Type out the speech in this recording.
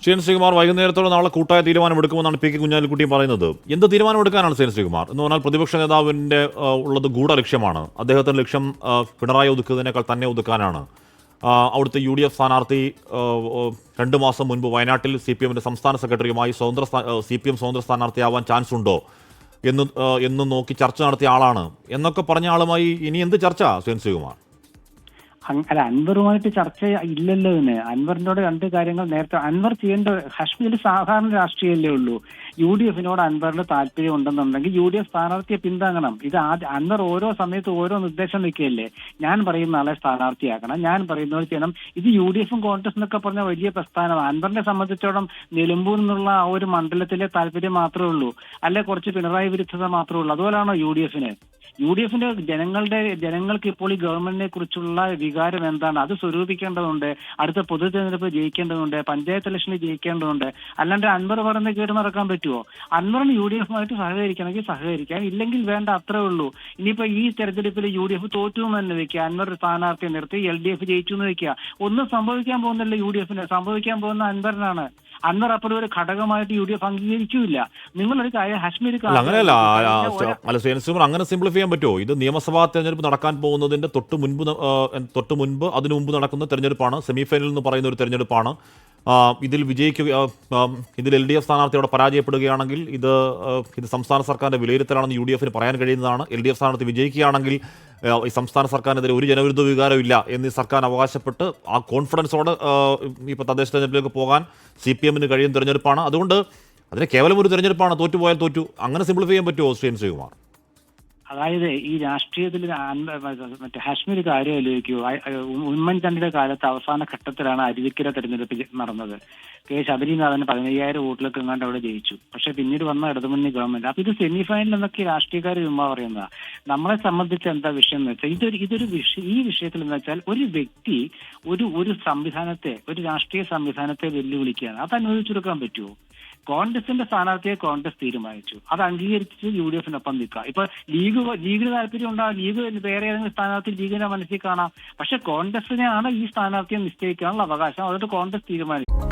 ശ്രീകുമാർ വൈകുന്നേരത്തോടെ നാളെ കൂട്ടായ തീരുമാനമെടുക്കുമെന്നാണ് പി കെ കുഞ്ഞാലിക്കുട്ടി പറയുന്നത്. എന്ത് തീരുമാനമെടുക്കാനാണ് ശ്രീകുമാർ എന്ന് പറഞ്ഞാൽ പ്രതിപക്ഷ നേതാവിന്റെ ഉള്ളത് ഗൂഢലക്ഷ്യമാണ്. അദ്ദേഹത്തിന്റെ ലക്ഷ്യം പിണറായി ഒതുക്കുന്നതിനേക്കാൾ തന്നെ ഒതുക്കാനാണ്. അവിടുത്തെ UDF സ്ഥാനാർത്ഥി 2 മാസം മുൻപ് വയനാട്ടിൽ CPMന്റെ സംസ്ഥാന സെക്രട്ടറിയുമായി CPM സ്വതന്ത്ര സ്ഥാനാർത്ഥിയാവാൻ ചാൻസ് ഉണ്ടോ എന്ന് നോക്കി ചർച്ച നടത്തിയ ആളാണ് എന്നൊക്കെ പറഞ്ഞ ആളുമായി ഇനി എന്ത് ചർച്ച ശ്രീകുമാർ? അല്ല, അൻവറുമായിട്ട് ചർച്ച ഇല്ലല്ലോ. ഇതിന് അൻവറിനോട് രണ്ട് കാര്യങ്ങൾ നേരത്തെ അൻവർ ചെയ്യേണ്ട. ഹാഷ്മിയിൽ സാധാരണ രാഷ്ട്രീയമല്ലേ ഉള്ളൂ. UDFനോട് അൻവറിന് താല്പര്യം ഉണ്ടെന്നുണ്ടെങ്കിൽ UDF സ്ഥാനാർത്ഥിയെ പിന്താങ്ങണം. ഇത് അൻവർ ഓരോ സമയത്ത് ഓരോ നിർദ്ദേശം വെക്കുകയല്ലേ. ഞാൻ പറയുന്ന ആളെ സ്ഥാനാർത്ഥിയാക്കണം, ഞാൻ പറയുന്നത് ചെയ്യണം. ഇത് UDFും കോൺഗ്രസ് എന്നൊക്കെ പറഞ്ഞ വലിയ പ്രസ്ഥാനമാണ്. അൻവറിനെ സംബന്ധിച്ചോളം നിലമ്പൂർ എന്നുള്ള ആ ഒരു മണ്ഡലത്തിലെ താല്പര്യം മാത്രമേ ഉള്ളൂ, അല്ലെ കുറച്ച് പിണറായി വിരുദ്ധത മാത്രമേ ഉള്ളൂ. അതുപോലാണോ UDFന്റെ ജനങ്ങൾക്ക് ഇപ്പോൾ ഈ ഗവൺമെന്റിനെ കുറിച്ചുള്ള വികാരം എന്താണ് അത് സ്വരൂപിക്കേണ്ടതുണ്ട്. അടുത്ത പൊതു തെരഞ്ഞെടുപ്പ് ജയിക്കേണ്ടതുണ്ട്, പഞ്ചായത്ത് ഇലക്ഷനിൽ ജയിക്കേണ്ടതുണ്ട്. അല്ലാണ്ട് അൻവർ പറഞ്ഞ് കേട്ട് നടക്കാൻ പറ്റുമോ? അൻവറിന് UDFുമായിട്ട് സഹകരിക്കണമെങ്കിൽ സഹകരിക്കാം, ഇല്ലെങ്കിൽ വേണ്ട, അത്രേ ഉള്ളൂ. ഇനിയിപ്പോ ഈ തെരഞ്ഞെടുപ്പിൽ UDF തോറ്റു എന്ന് തന്നെ വെക്കുക, അൻവർ സ്ഥാനാർത്ഥിയെ നിർത്തി LDF ജയിച്ചു എന്ന് വെക്കുക. ഒന്നും സംഭവിക്കാൻ പോകുന്നില്ല. UDFന് സംഭവിക്കാൻ പോകുന്ന അൻവറിനാണ്. അൻവർ അപ്പോൾ ഒരു ഘടകമായിട്ട് UDF അംഗീകരിക്കൂല. നിങ്ങളൊരു കാര്യം ഹാഷ്മീർ അങ്ങനെയല്ല അങ്ങനെ സിംപ്ലിഫൈ ചെയ്യാൻ പറ്റുമോ? ഇത് നിയമസഭാ തെരഞ്ഞെടുപ്പ് നടക്കാൻ പോകുന്നതിന്റെ തൊട്ട് മുൻപ് അതിനു മുമ്പ് നടക്കുന്ന തെരഞ്ഞെടുപ്പാണ്. സെമിഫൈനൽ എന്ന് പറയുന്ന ഒരു തെരഞ്ഞെടുപ്പാണ്. ഇതിൽ ഇതിൽ LDF സ്ഥാനാർത്ഥിയോടെ പരാജയപ്പെടുകയാണെങ്കിൽ ഇത് സംസ്ഥാന സർക്കാരിന്റെ വിലയിരുത്തലാണെന്ന് UDFന് പറയാൻ കഴിയുന്നതാണ്. LDF സ്ഥാനാർത്ഥി വിജയിക്കുകയാണെങ്കിൽ ഈ സംസ്ഥാന സർക്കാരിനെതിരെ ഒരു ജനവിരുദ്ധ വികാരമില്ല എന്ന് സർക്കാർ അവകാശപ്പെട്ട് ആ കോൺഫിഡൻസോടെ ഇപ്പോൾ തദ്ദേശ തെരഞ്ഞെടുപ്പിലേക്ക് പോകാൻ CPMന് കഴിയുന്ന തെരഞ്ഞെടുപ്പാണ്. അതുകൊണ്ട് അതിന് കേവലം ഒരു തെരഞ്ഞെടുപ്പാണ്. തോറ്റുപോയാൽ തോറ്റു. അങ്ങനെ സിംപ്ലിഫൈ ചെയ്യാൻ പറ്റുമോ ശ്രീകുമാർ? അതായത് ഈ രാഷ്ട്രീയത്തിൽ മറ്റേ ഹാഷ്മീർ കാര്യം ആലോചിക്കൂ. ഉമ്മൻചാണ്ടിയുടെ കാലത്ത് അവസാന ഘട്ടത്തിലാണ് അരുവിക്കര തെരഞ്ഞെടുപ്പ് നടന്നത്. ശബരിനാഥന് 15,000 വോട്ടിലൊക്കെ എങ്ങാണ്ട് അവിടെ ജയിച്ചു. പക്ഷെ പിന്നീട് വന്ന ഇടതുമുന്നണി ഗവൺമെന്റ്. അപ്പൊ ഇത് സെമിഫൈനൽ എന്നൊക്കെ രാഷ്ട്രീയക്കാർ ചുമ്മാ പറയുന്നതാ. നമ്മളെ സംബന്ധിച്ച് എന്താ വിഷയം എന്ന് വെച്ചാൽ ഈ വിഷയത്തിൽ എന്ന് വെച്ചാൽ ഒരു വ്യക്തി ഒരു സംവിധാനത്തെ, ഒരു രാഷ്ട്രീയ സംവിധാനത്തെ വെല്ലുവിളിക്കുകയാണ്. അത് അനുവദിച്ചു കൊടുക്കാൻ പറ്റുമോ? കോൺഗ്രസിന്റെ സ്ഥാനാർത്ഥിയെ കോൺഗ്രസ് തീരുമാനിച്ചു, അത് അംഗീകരിച്ച് UDFനൊപ്പം നിൽക്കുക. ഇപ്പൊ ലീഗിന് താല്പര്യം ഉണ്ടാകും, ലീഗ് വേറെ ഏതെങ്കിലും സ്ഥാനാർത്ഥി ലീഗിന്റെ മനസ്സിൽ കാണാം. പക്ഷെ കോൺഗ്രസിനെയാണ് ഈ സ്ഥാനാർത്ഥിയെ നിശ്ചയിക്കാനുള്ള അവകാശം. അതുകൊണ്ട് കോൺഗ്രസ് തീരുമാനിച്ചു.